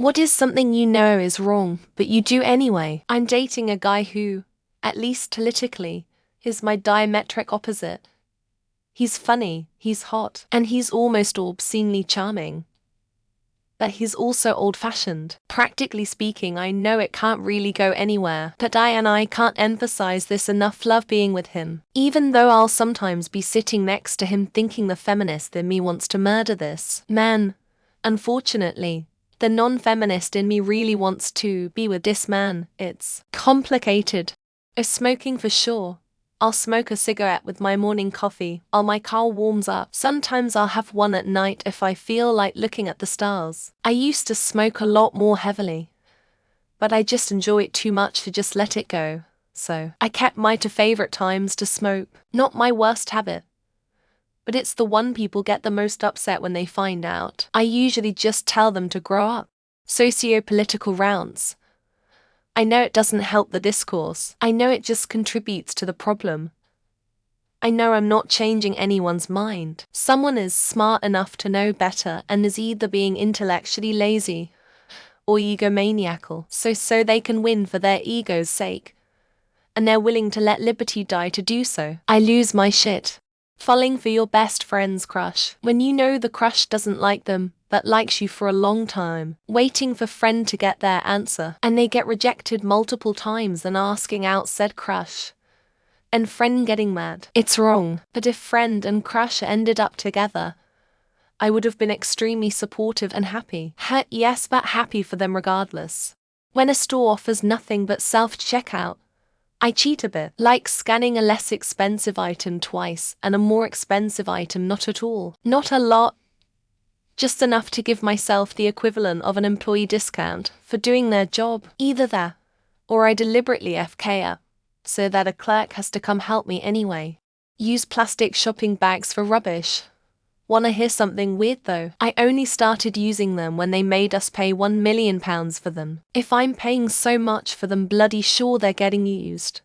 What is something you know is wrong, but you do anyway? I'm dating a guy who, at least politically, is my diametric opposite. He's funny, he's hot, and he's almost obscenely charming. But he's also old-fashioned. Practically speaking, I know it can't really go anywhere, but I can't emphasize this enough, love being with him. Even though I'll sometimes be sitting next to him thinking the feminist in me wants to murder this man. Unfortunately, the non-feminist in me really wants to be with this man. It's complicated. Smoking for sure. I'll smoke a cigarette with my morning coffee while my car warms up. Sometimes I'll have one at night if I feel like looking at the stars. I used to smoke a lot more heavily, but I just enjoy it too much to just let it go. So I kept my two favorite times to smoke. Not my worst habit, but it's the one people get the most upset when they find out. I usually just tell them to grow up. Socio-political rounds. I know it doesn't help the discourse. I know it just contributes to the problem. I know I'm not changing anyone's mind. Someone is smart enough to know better and is either being intellectually lazy or egomaniacal, so they can win for their ego's sake. And they're willing to let liberty die to do so. I lose my shit. Falling for your best friend's crush, when you know the crush doesn't like them, but likes you for a long time, waiting for friend to get their answer, and they get rejected multiple times and asking out said crush. And friend getting mad. It's wrong, but if friend and crush ended up together, I would have been extremely supportive and happy. Yes, but happy for them regardless. When a store offers nothing but self-checkout, I cheat a bit, like scanning a less expensive item twice and a more expensive item not at all. Not a lot, just enough to give myself the equivalent of an employee discount for doing their job. Either that, or I deliberately FK up, so that a clerk has to come help me anyway. Use plastic shopping bags for rubbish. Wanna hear something weird though? I only started using them when they made us pay £1 million for them. If I'm paying so much for them, bloody sure they're getting used.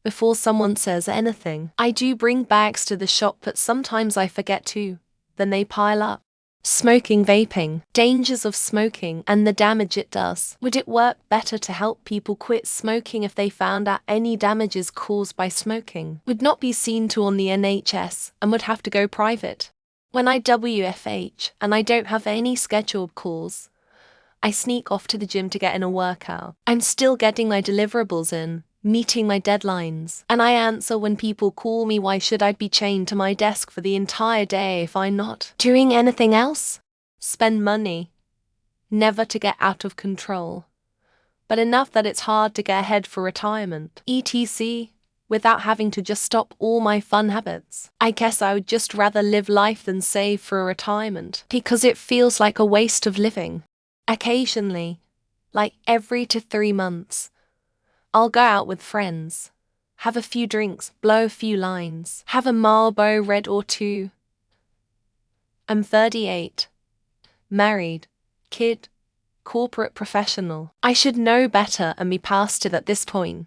Before someone says anything, I do bring bags to the shop, but sometimes I forget to. Then they pile up. Smoking, vaping, dangers of smoking and the damage it does. Would it work better to help people quit smoking if they found out any damages caused by smoking would not be seen to on the NHS and would have to go private? When I WFH and I don't have any scheduled calls, I sneak off to the gym to get in a workout. I'm still getting my deliverables in, meeting my deadlines, and I answer when people call me. Why should I be chained to my desk for the entire day if I'm not doing anything else? Spend money, never to get out of control, but enough that it's hard to get ahead for retirement, etc., without having to just stop all my fun habits. I guess I would just rather live life than save for a retirement, because it feels like a waste of living. Occasionally, like every 2 to 3 months, I'll go out with friends, have a few drinks, blow a few lines, have a Marlboro Red or two. I'm 38, married, kid, corporate professional. I should know better and be past it at this point,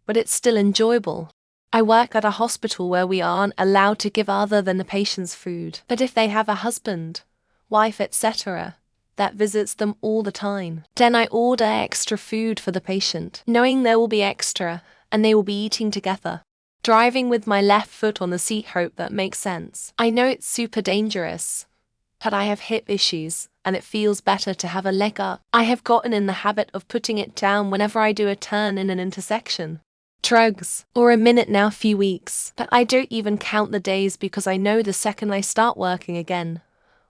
but it's still enjoyable. I work at a hospital where we aren't allowed to give other than the patients food, but if they have a husband, wife, etc., that visits them all the time, then I order extra food for the patient, knowing there will be extra and they will be eating together. Driving with my left foot on the seat, hope that makes sense. I know it's super dangerous, but I have hip issues and it feels better to have a leg up. I have gotten in the habit of putting it down whenever I do a turn in an intersection. Drugs, or a minute now, few weeks, but I don't even count the days because I know the second I start working again,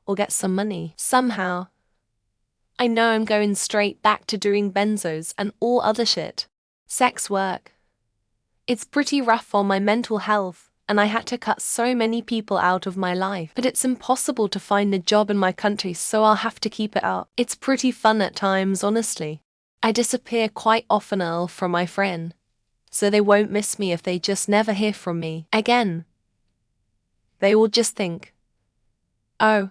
or get some money, somehow, I know I'm going straight back to doing benzos and all other shit. Sex work. It's pretty rough on my mental health, and I had to cut so many people out of my life, but it's impossible to find a job in my country, so I'll have to keep it up. It's pretty fun at times, honestly. I disappear quite often from my friend, so they won't miss me if they just never hear from me again. They will just think, oh,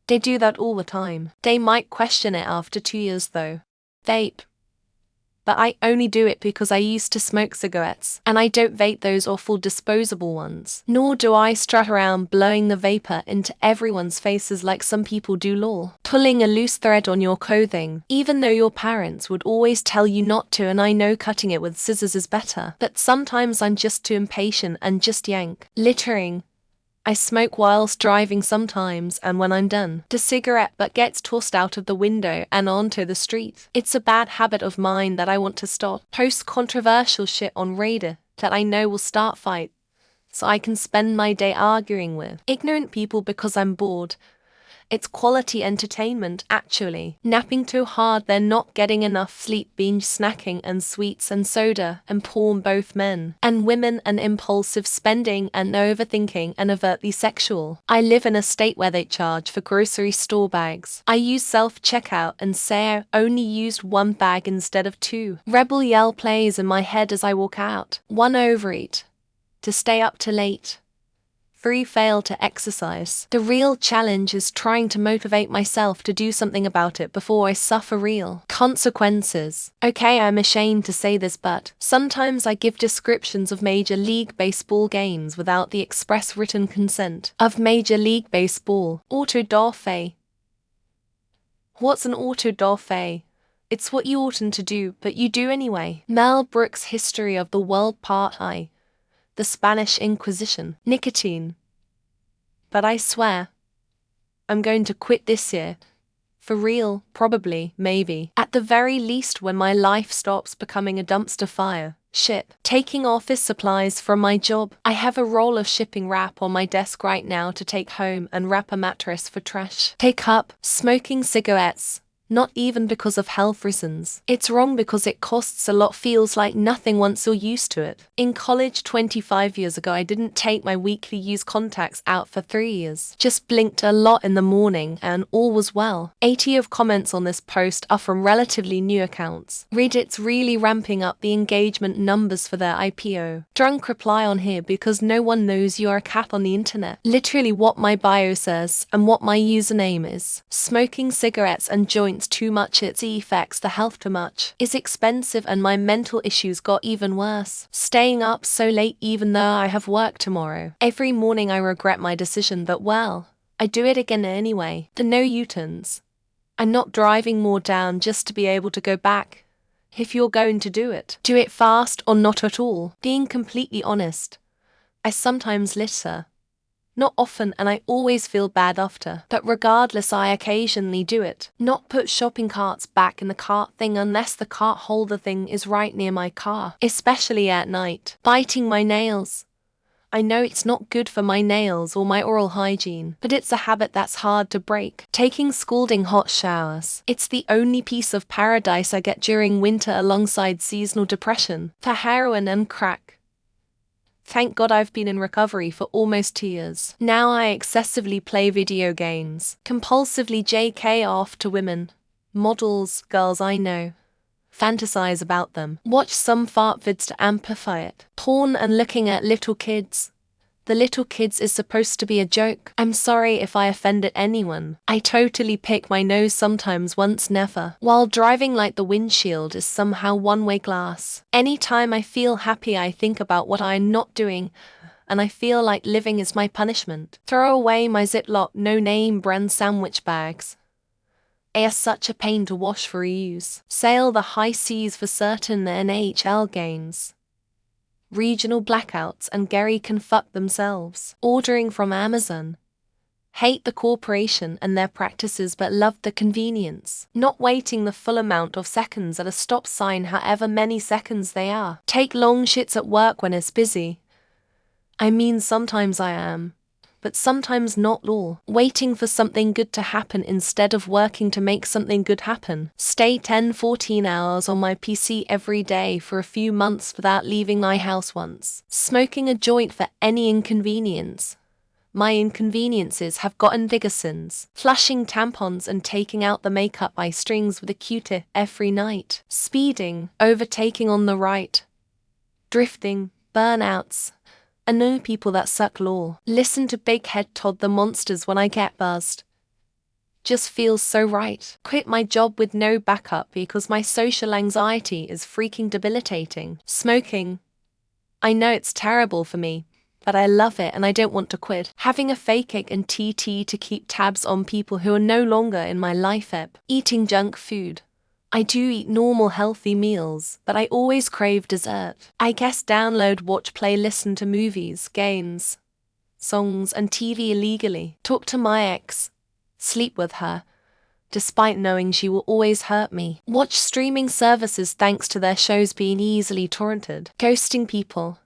they do that all the time. They might question it after 2 years though. Vape. but I only do it because I used to smoke cigarettes, and I don't vape those awful disposable ones. Nor do I strut around blowing the vapor into everyone's faces like some people do lol. Pulling a loose thread on your clothing, even though your parents would always tell you not to, and I know cutting it with scissors is better. But sometimes I'm just too impatient and just yank. Littering. I smoke whilst driving sometimes, and when I'm done, the cigarette butt gets tossed out of the window and onto the street. It's a bad habit of mine that I want to stop. Post controversial shit on Reddit that I know will start fight, so I can spend my day arguing with ignorant people because I'm bored. It's quality entertainment, actually. Napping too hard, they're not getting enough sleep, binge snacking and sweets and soda and porn, both men and women, and impulsive spending and overthinking and overtly sexual. I live in a state where they charge for grocery store bags. I use self-checkout and say I only used one bag instead of two. Rebel yell plays in my head as I walk out. 1. Overeat. To stay up too late. 3. Fail to exercise. The real challenge is trying to motivate myself to do something about it before I suffer real consequences. Okay, I'm ashamed to say this, but sometimes I give descriptions of Major League Baseball games without the express written consent of Major League Baseball. Autodafé. What's an autodafé? It's what you oughtn't to do, but you do anyway. Mel Brooks' History of the World Part I. The Spanish Inquisition. Nicotine. But I swear, I'm going to quit this year. For real, probably, maybe. At the very least, when my life stops becoming a dumpster fire. Ship. Taking office supplies from my job. I have a roll of shipping wrap on my desk right now to take home and wrap a mattress for trash. Take up. Smoking cigarettes. Not even because of health reasons. It's wrong because it costs a lot, feels like nothing once you're used to it. In college 25 years ago, I didn't take my weekly use contacts out for 3 years. Just blinked a lot in the morning and all was well. 80 of comments on this post are from relatively new accounts. Reddit's really ramping up the engagement numbers for their IPO. Drunk reply on here because no one knows you're a cat on the internet. Literally what my bio says and what my username is. Smoking cigarettes and joints too much, its effects the health too much, is expensive, and my mental issues got even worse. Staying up so late even though I have work tomorrow. Every morning I regret my decision, but well, I do it again anyway. The no U-turns. I'm not driving more down just to be able to go back. If you're going to do it fast or not at all. Being completely honest, I sometimes litter. Not often, and I always feel bad after. But regardless, I occasionally do it. Not put shopping carts back in the cart thing unless the cart holder thing is right near my car. Especially at night. Biting my nails. I know it's not good for my nails or my oral hygiene, but it's a habit that's hard to break. Taking scalding hot showers. It's the only piece of paradise I get during winter alongside seasonal depression. For heroin and crack. Thank God I've been in recovery for almost 2 years. Now I excessively play video games. Compulsively JK off to women. Models, girls I know. Fantasize about them. Watch some fart vids to amplify it. Porn and looking at little kids. The little kids is supposed to be a joke. I'm sorry if I offended anyone. I totally pick my nose sometimes, once never. While driving, like the windshield is somehow one-way glass. Anytime I feel happy, I think about what I'm not doing, and I feel like living is my punishment. Throw away my Ziploc no-name brand sandwich bags. They are such a pain to wash for reuse. Sail the high seas for certain NHL games. Regional blackouts, and Gary can fuck themselves. Ordering from Amazon. Hate the corporation and their practices but love the convenience. Not waiting the full amount of seconds at a stop sign, however many seconds they are. Take long shits at work when it's busy. I mean, sometimes I am, but sometimes not all. Waiting for something good to happen instead of working to make something good happen. Stay 10-14 hours on my PC every day for a few months without leaving my house once. Smoking a joint for any inconvenience. My inconveniences have gotten bigger since. Flushing tampons and taking out the makeup eye strings with a Q-tip every night. Speeding, overtaking on the right. Drifting, burnouts. I know people that suck law. Listen to Big Head Todd the Monsters when I get buzzed. just feels so right. Quit my job with no backup because my social anxiety is freaking debilitating. Smoking. I know it's terrible for me, but I love it and I don't want to quit. Having a fake egg and TT to keep tabs on people who are no longer in my life. Eating junk food. I do eat normal healthy meals, but I always crave dessert. I guess download, watch, play, listen to movies, games, songs, and TV illegally. Talk to my ex. Sleep with her, despite knowing she will always hurt me. Watch streaming services thanks to their shows being easily torrented. Ghosting people.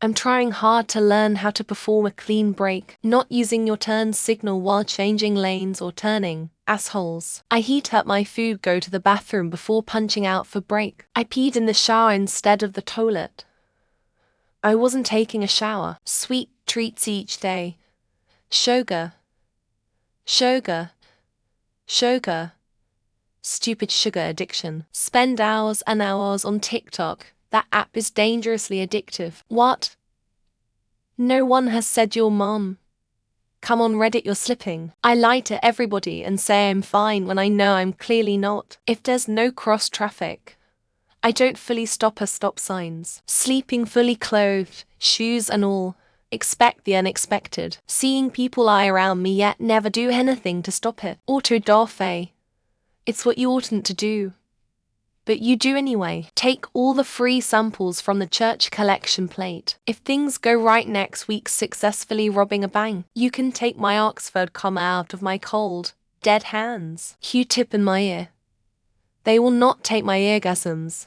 I'm trying hard to learn how to perform a clean break, not using your turn signal while changing lanes or turning. Assholes. I heat up my food, go to the bathroom before punching out for break. I peed in the shower instead of the toilet. I wasn't taking a shower. Sweet treats each day. Sugar. Sugar. Sugar. Stupid sugar addiction. Spend hours and hours on TikTok. That app is dangerously addictive. What? No one has said your mom. Come on Reddit, you're slipping. I lie to everybody and say I'm fine when I know I'm clearly not. If there's no cross traffic, I don't fully stop at stop signs. Sleeping fully clothed, shoes and all. Expect the unexpected. Seeing people lie around me yet never do anything to stop it. Auto-da-fe. It's what you oughtn't to do, but you do anyway. Take all the free samples from the church collection plate. If things go right next week, successfully robbing a bank, you can take my Oxford comma out of my cold, dead hands. Q-tip in my ear. They will not take my eargasms.